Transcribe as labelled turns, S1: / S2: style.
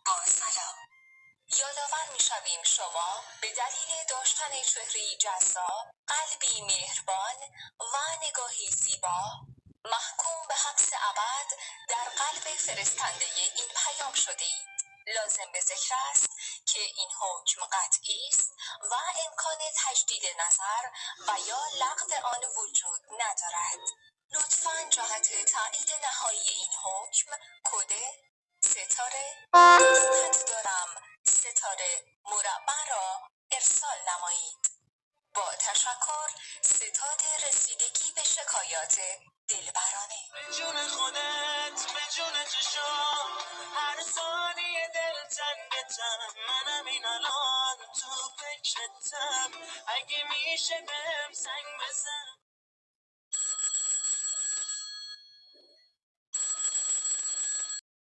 S1: با سلام یادآور می‌شویم شما به دلیل داشتن چهره‌ای جذاب، قلبی مهربان و نگاهی زیبا محکوم به حبس ابد در قلب فرستنده این پیام شده‌اید. لازم به ذکر است که این حکم قطعی است و امکان تجدید نظر و یا لغو آن وجود ندارد. لطفاً جهت تایید نهایی این حکم کد ستاره دوستت دارم ستاره مربع را ارسال نمایید. با تشکر. ستاد رسیدگی به شکایات دلبرانه. به جون خودت به جون چشام هر ثانیه دل تنگتم، منم این الان تو فکرتم، اگه میشه بهم زنگ بزن.